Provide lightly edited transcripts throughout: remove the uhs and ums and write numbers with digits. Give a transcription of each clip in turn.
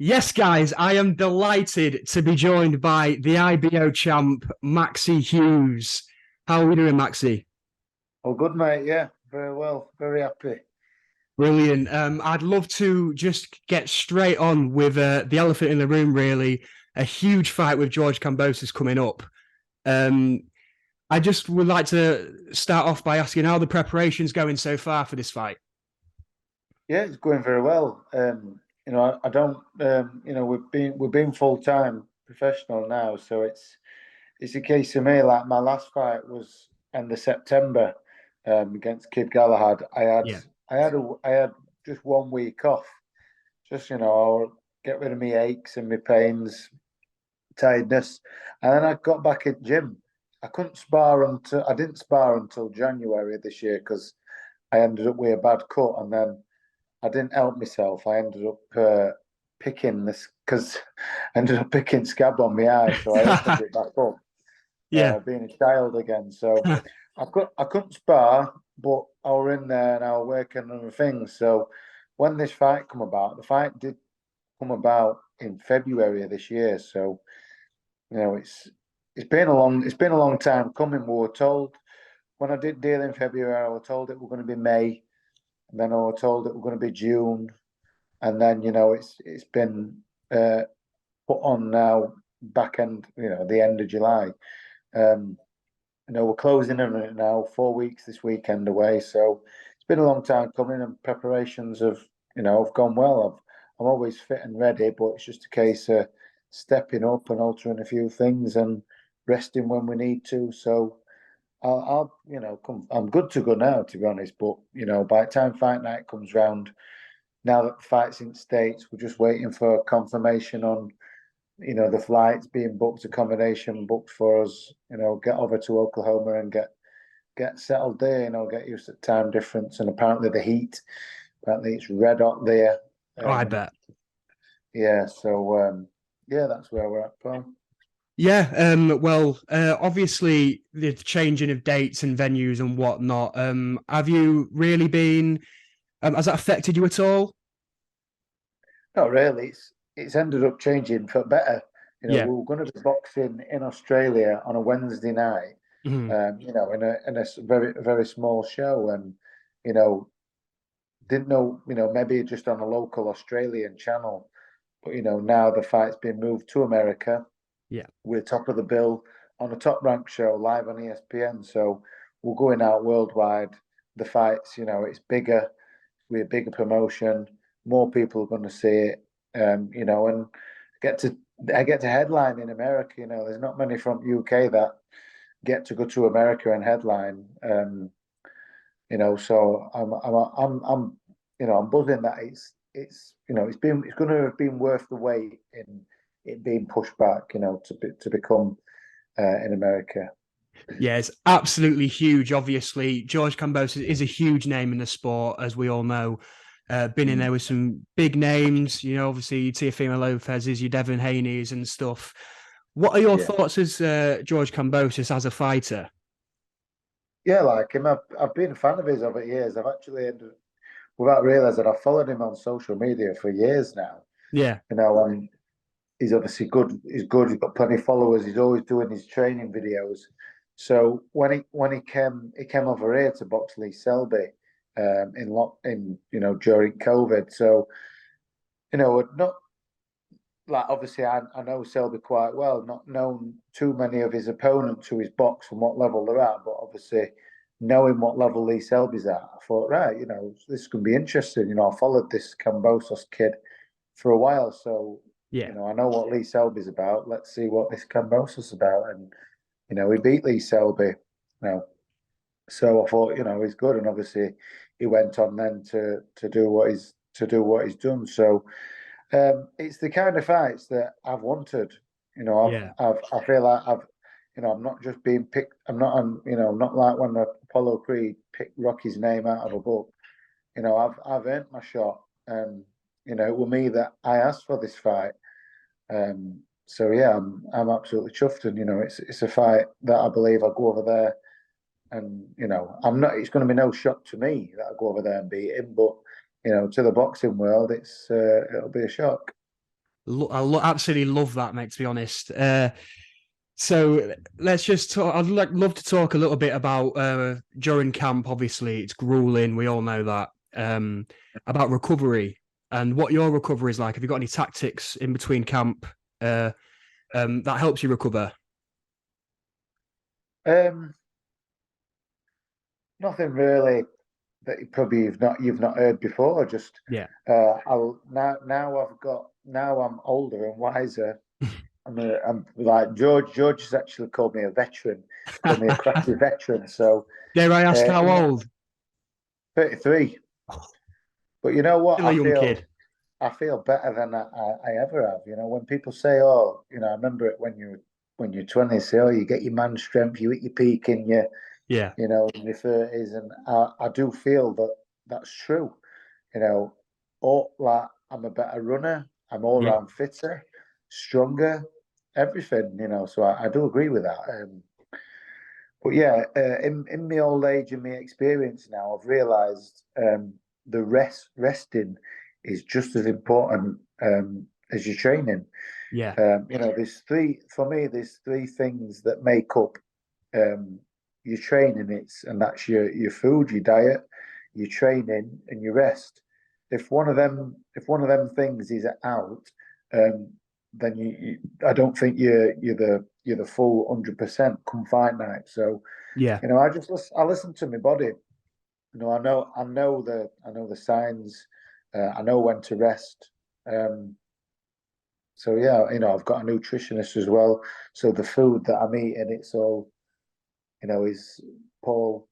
Yes, guys, I am delighted to be joined by the IBO champ, Maxi Hughes. How are we doing, Maxi? Oh, good, mate. Yeah, very well. Very happy. Brilliant. I'd love to just get straight on with the elephant in the room, really. A huge fight with George Kambosas coming up. Um, I just would like to start off by asking how the preparation's going so far for this fight. Yeah, it's going very well. I don't. We've been full time professional now, so it's a case of me. Like my last fight was end of September, against Kid Galahad. Yeah. I had just 1 week off. Just I'll get rid of my aches and my pains, tiredness, and then I got back at gym. I didn't spar until January this year because I ended up with a bad cut, and then I didn't help myself. I ended up picking this because I ended up picking scab on my eye, so I opened it back up, Yeah. being a child again. So I couldn't spar, but I were in there and I was working on the things. So when this fight come about, the fight did come about in February of this year. So it's been a long time coming. We were told when I did deal in February, I was told it was going to be May, and then I was told it was going to be June, and then it's been uh, put on now back end, the end of July. Um, we're closing in on it now, 4 weeks this weekend away. So it's been a long time coming, and preparations have gone well. I'm always fit and ready, but it's just a case of stepping up and altering a few things and resting when we need to. So I'll come. I'm good to go now, to be honest. But by the time fight night comes round, now that the fight's in States, we're just waiting for confirmation on, the flights being booked, accommodation booked for us, get over to Oklahoma and get settled there, get used to the time difference and apparently the heat. Apparently it's red hot there. Oh, I Um, bet. yeah, so yeah, that's where we're at, pal. Yeah, well, obviously the changing of dates and venues and whatnot. Have you really been? Has that affected you at all? Not really. It's ended up changing for better. Yeah. We were going to be boxing in Australia on a Wednesday night, Mhm. in a very very small show, and you know didn't know, maybe just on a local Australian channel. But now the fight's been moved to America. Yeah. We're top of the bill on a top ranked show live on ESPN. So we're going out worldwide. The fights, it's bigger, we're a bigger promotion. More people are going to see it. And get to I get to headline in America. There's not many from UK that get to go to America and headline. So I'm buzzing that it's going to have been worth the wait in it being pushed back, to become in America. Yeah, it's absolutely huge. Obviously, George Kambosas is a huge name in the sport, as we all know. Been in Mm. there with some big names, obviously Teofimo Lopez's, your Devin Haney's and stuff. What are your Yeah, thoughts as George Kambosas as a fighter? yeah, like him. I've been a fan of his over years. I've actually ended, without realizing, I've followed him on social media for years now. Yeah, And he's obviously good. He's good. He's got plenty of followers. He's always doing his training videos. So when he came over here to box Lee Selby, during COVID. So not like, obviously I know Selby quite well. Not known too many of his opponents who he's boxed and what level they're at, but obviously knowing what level Lee Selby's at, I thought, right, this could be interesting. I followed this Cambosos kid for a while, so yeah, I know what Lee Selby's about. Let's see what this Cambosos is about, and he beat Lee Selby. So I thought, he's good, and obviously he went on then to do what he's done. So it's the kind of fights that I've wanted. yeah, I feel like I'm not just being picked. I'm not on, not like when Apollo Creed picked Rocky's name out of a book. I've earned my shot, and it was me that I asked for this fight. So yeah, I'm absolutely chuffed, and it's a fight that I believe I'll go over there, and I'm not. It's going to be no shock to me that I go over there and beat him, but to the boxing world, it'll be a shock. Absolutely love that, mate. To be honest. So let's just talk. Love to talk a little bit about during camp. Obviously, it's grueling. We all know that. About recovery and what your recovery is like. Have you got any tactics in between camp that helps you recover? Um, Nothing really that you've not heard before. Just Yeah. I'll now I'm older and wiser. I'm like George. George has actually called me a veteran, called me a crafty veteran. So Dare I ask how in that old? 33. But you know what? Still a young kid. I feel better than I ever have. You know, when people say, "Oh, you know," I remember it when you're 20, say, "Oh, you get your man strength, you hit your peak in your Yeah. in your 30s," and I do feel that that's true. You know, or like I'm a better runner, I'm all Yeah. round fitter, stronger, everything. You know, so I do agree with that. But yeah, in my old age and my experience now, I've realised the resting is just as important as your training. Yeah. You know, there's three things that make up your training. And that's your food, your diet, your training, and your rest. If one of them things is out, um, then I don't think you're the full 100% come fight night. So Yeah. you know, I listen to my body. You know, I know the signs. I know when to rest. Um, so yeah, you know, I've got a nutritionist as well. So the food that I'm eating, it's all, you know, is Paul.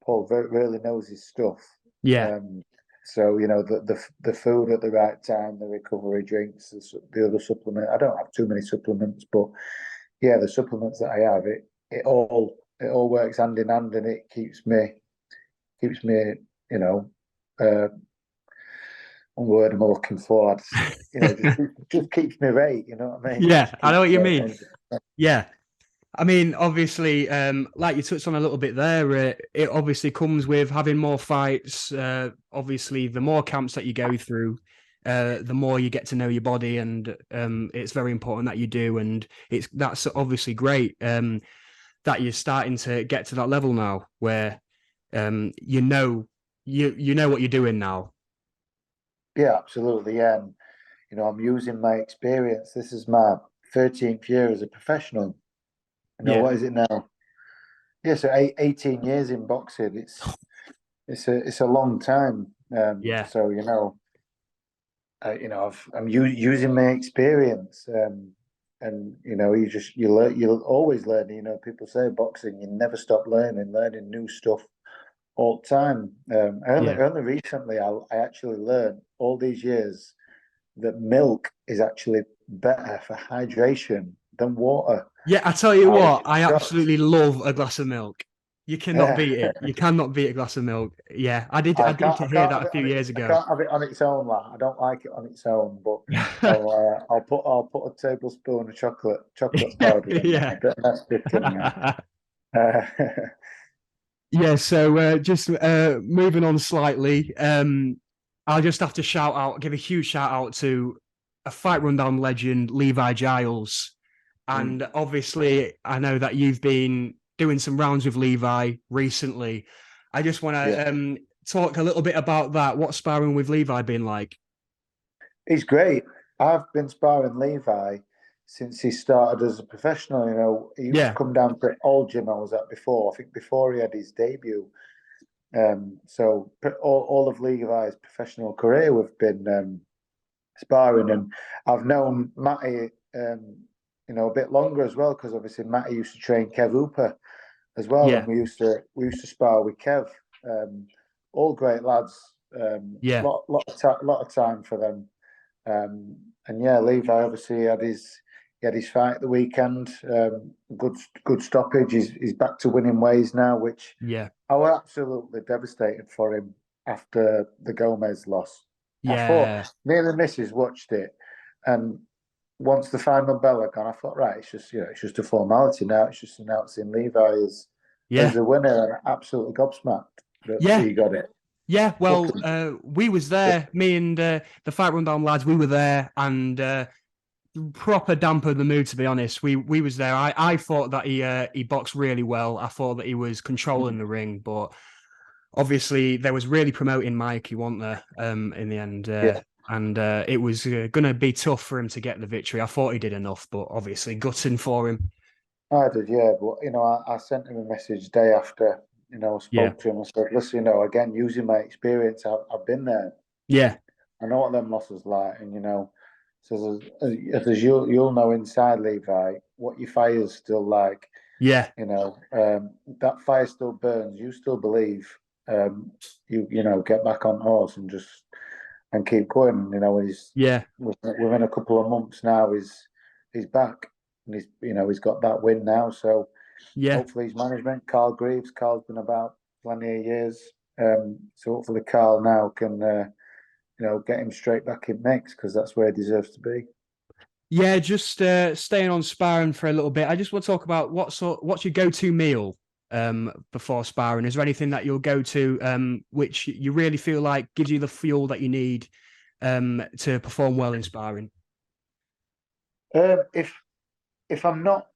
Really knows his stuff. Yeah. Um, so you know, the food at the right time, the recovery drinks, the other supplement. I don't have too many supplements, but yeah, the supplements that I have, it all works hand in hand, and it keeps me, you know, uh, one word I'm looking for. You know, just keeps me right. You know what I mean? It Yeah. just I know keeps what you me mean. right. Yeah. I mean, obviously, like you touched on a little bit there, it obviously comes with having more fights. Obviously, the more camps that you go through, the more you get to know your body, and it's very important that you do. And that's obviously great that you're starting to get to that level now where you know you know what you're doing now. Yeah, absolutely. Yeah, and you know, I'm using my experience. This is my 13th year as a professional. You know, Yeah, what is it now? Yeah, so 18 years in boxing. It's a long time. yeah, So you know, I'm using my experience. And you know, you'll always learn. You know, people say boxing, you never stop learning new stuff all the time. yeah. Only recently, I actually learned all these years that milk is actually better for hydration than water. Yeah, I tell you I was what, I shocked. absolutely love a glass of milk. You cannot Yeah. beat it. You cannot beat a glass of milk. Yeah, I did. I did I hear can't that have a it few years I ago. can't have it on its own, lad. I don't like it on its own, but I'll put a tablespoon of chocolate powder in there, Yeah. a bit less stick in there. Uh, Yeah, so just moving on slightly, I'll just have to give a huge shout out to a fight rundown legend, Levi Giles. mm, And obviously, I know that you've been doing some rounds with Levi recently. I just want yeah, to talk a little bit about that. What's sparring with Levi been like? he's great. I've been sparring Levi since he started as a professional. You know, he used to Yeah, come down to old gym I was at before. I think before he had his debut. So all of Levi's professional career, we've been sparring, and I've known Matty, you know, a bit longer as well because obviously Matty used to train Kev Hooper as well, and yeah, we used to spar with Kev. All great lads. yeah, Lot of time for them. And yeah, Levi obviously he had his fight the weekend. Good stoppage. He's back to winning ways now, which yeah, I was absolutely devastated for him after the Gomez loss. I thought yeah, me and the missus watched it, and once the final bell had gone, I thought, right, it's just it's just a formality now. It's just announcing Levi as yeah, the winner, and absolutely gobsmacked that yeah. he got it. Yeah, well, Looking, we was there. Me and the Fight Rundown lads, we were there, and proper dampened the mood. To be honest, we was there. I thought that he boxed really well. I thought that he was controlling the ring, but obviously there was really promoting Mikey, wasn't there? In the end, yeah, and it was going to be tough for him to get the victory. I thought he did enough, but obviously gutting for him. I did, yeah. But I sent him a message day after, Yeah, spoke to him. I said, listen, again, using my experience, I've been there. yeah, I know what them losses like, and so as you'll know inside Levi, what your fire's still like. yeah, That fire still burns. You still believe. Get back on horse and just and keep going. He's yeah, within a couple of months now. He's back and he's got that win now. So yeah. hopefully his management, Carl Greaves. Carl's been about plenty of years. So hopefully Carl now can get him straight back in mix because that's where he deserves to be. Yeah, just staying on sparring for a little bit. I just want to talk about what's your go-to meal before sparring? Is there anything that you'll go to which you really feel like gives you the fuel that you need to perform well in sparring? If I'm not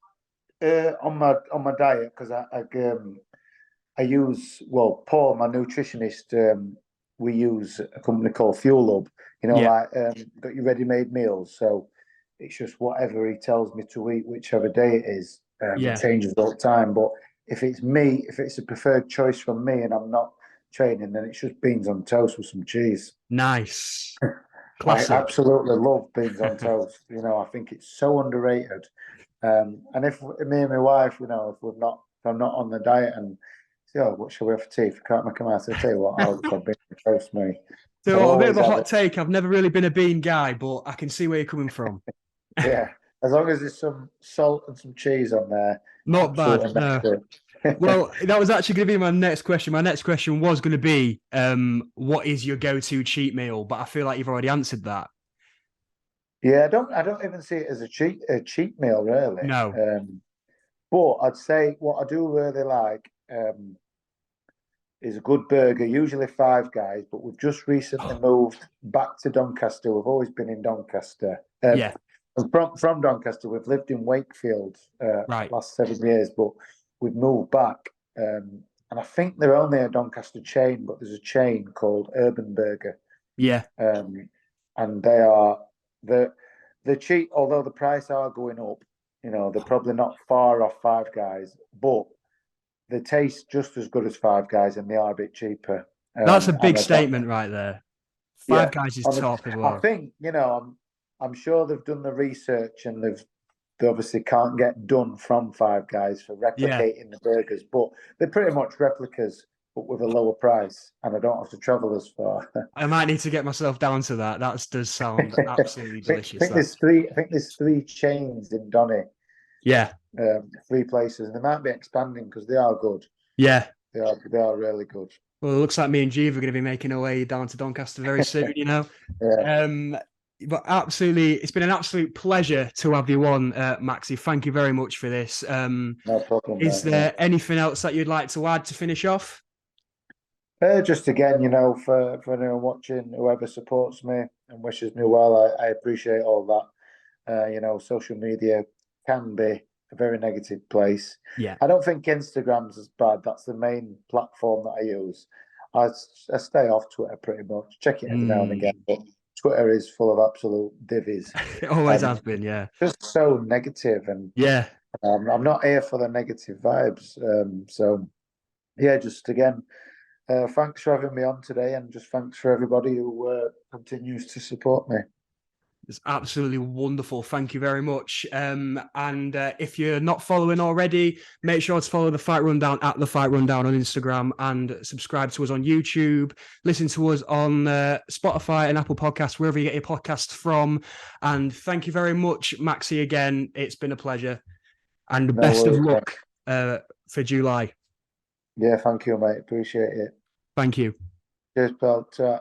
on my diet because I use Paul, my nutritionist. We use a company called Fuel Hub. Yeah, Got your ready-made meals. So it's just whatever he tells me to eat, whichever day it is. It yeah, changes all the time. But if it's a preferred choice from me, and I'm not training, then it's just beans on toast with some cheese. nice, I classic. absolutely love beans on toast. I think it's so underrated. And if me and my wife, if I'm not on the diet and say, oh, what shall we have for tea? If I can't make them out, I tell you what, I'll just have beans on toast, me. So I So a bit of always a have hot it. take. I've never really been a bean guy, but I can see where you're coming from. Yeah, as long as there's some salt and some cheese on there, Not bad. absolutely No. make it. Well, that was actually going to be my next question. My next question was going to be, what is your go-to cheat meal? But I feel like you've already answered that. Yeah, I don't even see it as a cheat meal really. No. But I'd say what I do really like. Is a good burger, usually Five Guys, but we've just recently moved back to Doncaster. We've always been in Doncaster. Yeah. From Doncaster, we've lived in Wakefield Right. last 7 years, but we've moved back. And I think they're only a Doncaster chain, but there's a chain called Urban Burger. Yeah. And they are the cheap, although the price are going up, they're probably not far off Five Guys, but they taste just as good as Five Guys and they are a bit cheaper. That's a And big statement right there. Five yeah, Guys is on the, top as I well. think I'm sure they've done the research and they obviously can't get done from Five Guys for Yeah. replicating the burgers, but they're pretty much replicas, but with a lower price, and I don't have to travel as far. I might need to get myself down to that. That does sound absolutely I think, delicious. think That. there's three. I think there's three chains in Donny, Yeah. three places, and they might be expanding because they are good. Yeah. They are really good. Well, it looks like me and Jeeve are going to be making our way down to Doncaster very soon, you know. Yeah, Um, but absolutely, it's been an absolute pleasure to have you on, Maxi. Thank you very much for this. no problem, Is mate. Yeah. there anything else that you'd like to add to finish off? Just again, for anyone watching, whoever supports me and wishes me well, I appreciate all that. Social media can be a very negative place. Yeah. I don't think Instagram's as bad. That's the main platform that I use. I stay off Twitter pretty much. Check it every now and again, Mm. but Twitter is full of absolute divvies It always and has been, yeah. just so negative. And Yeah. I'm not here for the negative vibes. So yeah, just again. Thanks for having me on today, and just thanks for everybody who continues to support me. It's absolutely wonderful. Thank you very much. And if you're not following already, make sure to follow the Fight Rundown at the Fight Rundown on Instagram and subscribe to us on YouTube. Listen to us on Spotify and Apple Podcasts, wherever you get your podcasts from. And thank you very much, Maxi. Again, it's been a pleasure. And No best of worries, luck for July. yeah, thank you, mate. Appreciate it. Thank you. Cheers, pal. Ta.